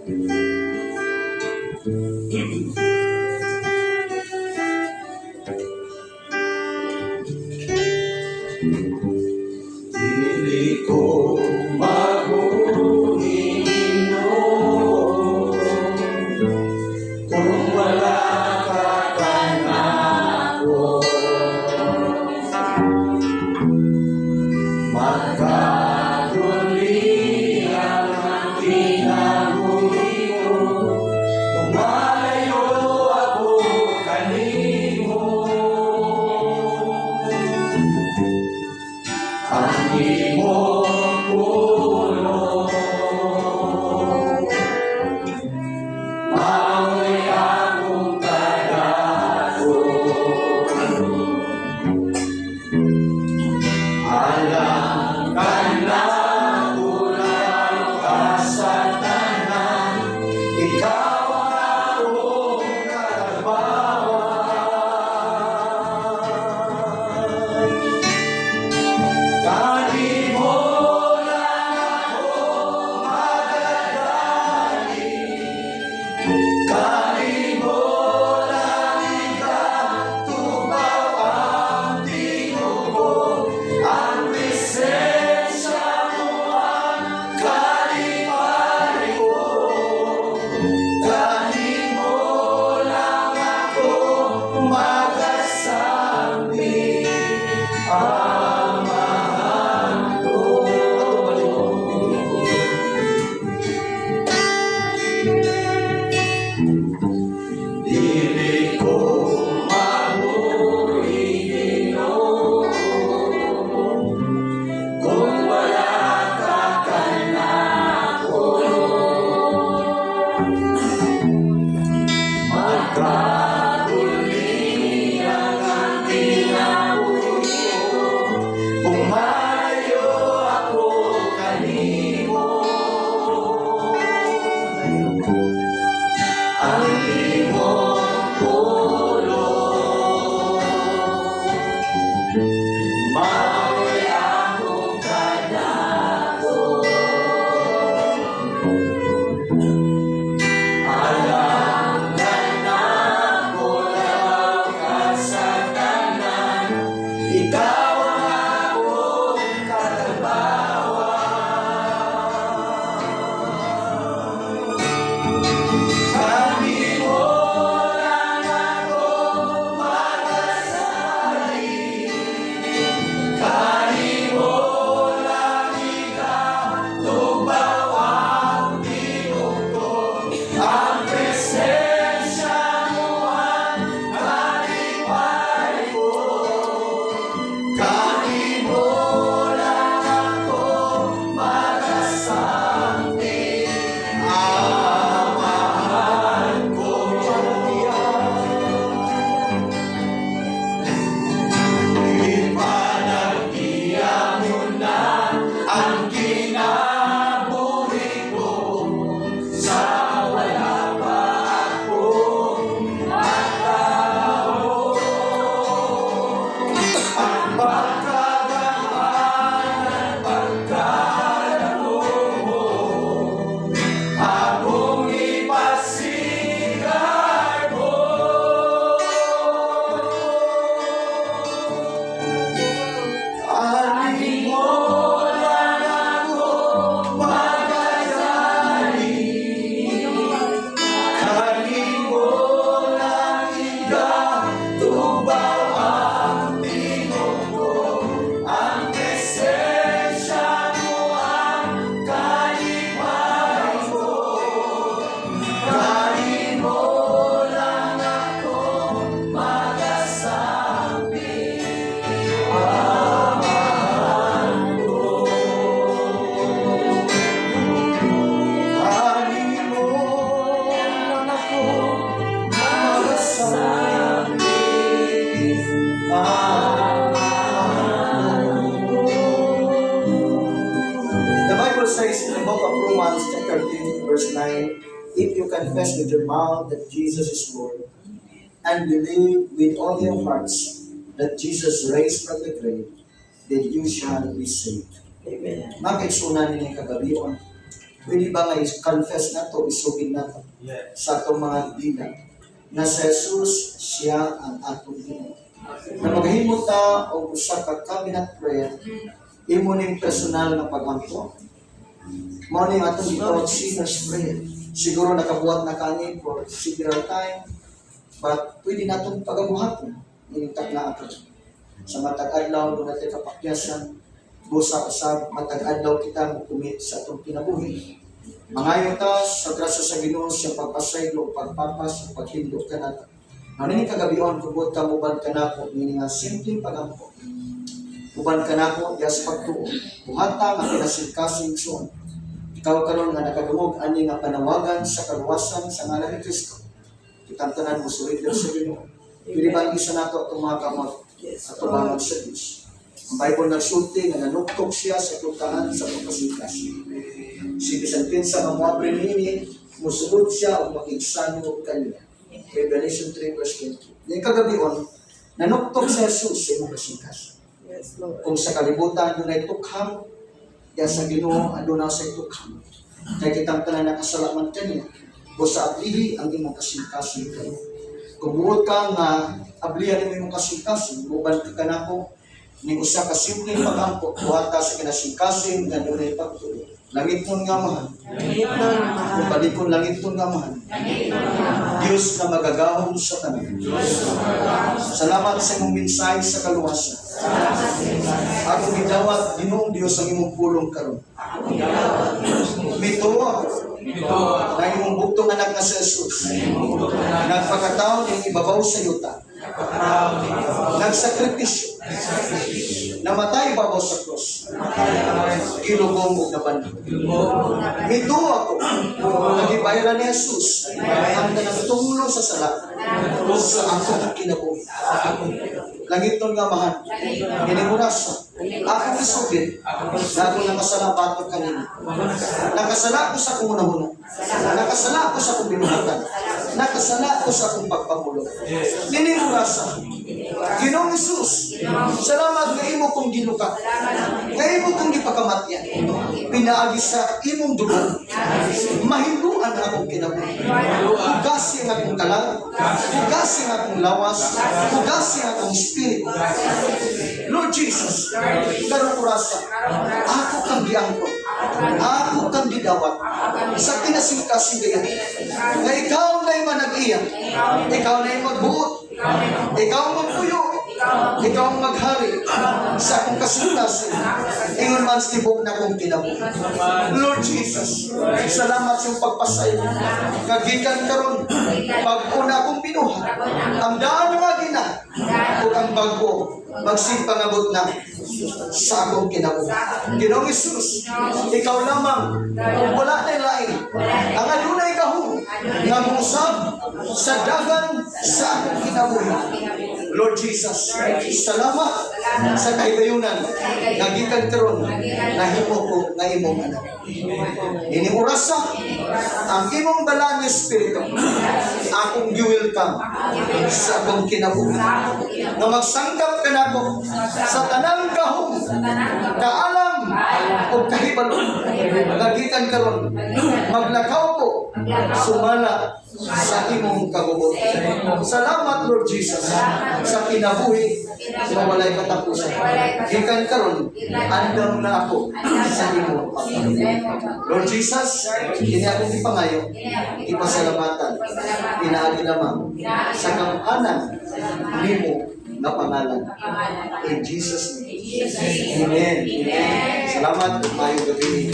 Dili ko maguhino kung wala ka kanako. Magkaduli ang kinabuhi ko kung malayo ako kanimo. Ang imong pulong mao'y akong kadason. Alam ka na kulang ka sa tanan, ikaw ang akong kalabawan. Kanimo lang ako madadali, kanimo lang ikatubaw ang tingog ko. Ang presensya mo ang kalipay ko, kanimo lang ako magasambi. Amahan ko, dili ko maguhino kung wala ka kanako. Magkaduli ang kinabuhi ko kung malayo ako kanimo. Ang imong pulong mao'y akong kadason. Alam ka na kulang ka sa tanan, ikaw ang akong kalabawan. Kanimo lang ako magasali, kanimo lang ikatubaw ang tingog ko. Ang presensya mo ang kalipay ko, kanimo lang ako magasambi. Amahan ko, ipanagdiyan mo na ang kinabuhi ko sa wala pa akong matao. Ang pagkagaan at pagkadamo mo akong ipasigar mo. Kanimo lang ako magasali, kanimo lang ikatubaw ang tingog ko. Ang presensya mo ang kalipay ko, kanimo lang ako magasambi. Amahan ko, kanimo lang ako magasambi. Amahan ko. The Bible says in the book of Romans chapter 13 verse 9, if you confess with your mouth that Jesus is Lord and believe with all your hearts that Jesus raised from the grave, then you shall be saved. Amen. Bakit sunan ni kagabion? pwede ba nga confess na to, isugin na to sa atong mga dila na si Jesus siya ang atong Ginoo. Na maghimo ta og usa ka cabinet prayer, imo ning personal na pagampo. Mao ning atong gitawag sinner's prayer. Siguro nakabuhat na kani for several time, but pwede natong pagabuhaton ning takna ato. Sa matag adlaw do natin kapakyasan, busa usab matag adlaw kita mokumit sa atong kinabuhi. Mangayo ta sa grasya sa Ginoo sa pagpasaylo, pagpapas, paghindot kanata. Ano ni kagabion kubot ka muban kanako meaning nga simpleng pagampo. Muban kanako yas pagtuo. Buhata nga kinasingkasing suon. Ikaw karon nga nakadungog ani nga panawagan sa kaluwasan sa ngalan ni Kristo. Kitang tanan mo surrender sa Ginoo. Pili ba isa nato itong mga kamot at tumangan sa Diyos. Ang Bible nagsulti nga nanuktok siya sa tutahan sa pagkasingkas. Si Bisantinsa nga mga prenini, musulod siya o makigsano kanya. Revelation 3 verse 20. Ngayon kagabion, nanuktok si Jesus sa mga kasingkas. Kung sa kalibutan, doon ay tukhang, kaya sa Ginoo, doon na sa tukhang. Kaya kitang tanan nakasalaman kanya, o sa ablihi ang imong kasingkas kayo. Kung buot ka nga, ablihan ang imong kasingkas, buban ka na ko, ni usa ka simpleng pagampo, buhata sa kinasingkasin, nga doon ay pagtuloy. Langit nun nga mahal. Kung balikon langit nun nga mahal. Diyos na magagahon sa tanan. Salamat sa imong mensahe sa kaluwasan. Ako gidawat Ginoong Dios ang imong pulong karon. Mituwa na imong buktong anak na si Jesus. Nagpakataon ng ibabaw sa yuta. Nagsakripisyo. Namatay babaw sa krus. Gilugong mo na banda. Mituwa ko. Nagibayran ni Jesus. Ang nagtulong sa sala. Sa akong kinabuhi. Langit nun nga mahal. Hinimurasa. Ako isugin na ako nakasala ko kanina. Nakasala ko sa akong unahuna. Nakasala ko sa akong binuhatan. Nakasala ko sa akong pagpamulong. Hinimurasa. Ginoong Jesus, salamat nga imo kong ginuka. Nga imo kong gipakamatyan. Pinaagi sa imong dugo. Mahinduan ang akong kinabuhi. Hugasi ang akong kalang. Hugasi ang akong lawas. Hugasi ang akong spirito. Lord Jesus, karurasa, ako kang giangkot. Ako kang gidawat. Sa kinasingkasigayan. Nga ikaw na'y manag-iyak. Ikaw na'y magbuot. Ikaw ang magpuyo. Ikaw ang maghari sa akong kasintasin. Ingon man stibok na akong kinabuhi. Lord Jesus, salamat sa iyong pagpasay. Kagikan karon, pag-una akong binuha. Ang daan nga gina, o ang bago, magsimpangabot na sa akong kinabuhi. Ginoong Jesus, ikaw lamang, wala na lain. Ang adunay kahong, nga musab sa dagan sa akong kinabuhi. Lord Jesus, salamat sa kahigayunan. Nagikan karon, nahimo ko nga imong anak. Iniurasa ang imong balang espiritu. Akong gi-welcome sa akong kinabuhi. Na magsangkap ka nako sa tanang kahong, kaalam o kahibalo. Nagikan karon, maglakaw ko sumala sa imong kagubutan. Salamat Lord Jesus sa kinabuhi na walay katapusan. Gikan karon, andam na ako sa imong pagkabuhi. Lord Jesus, kini akong ipangayo, ipasalamatan, inaagi lamang sa kampanan nimo na pangalan. In Jesus' name. Amen. Amen. Salamat. Mayong gabi.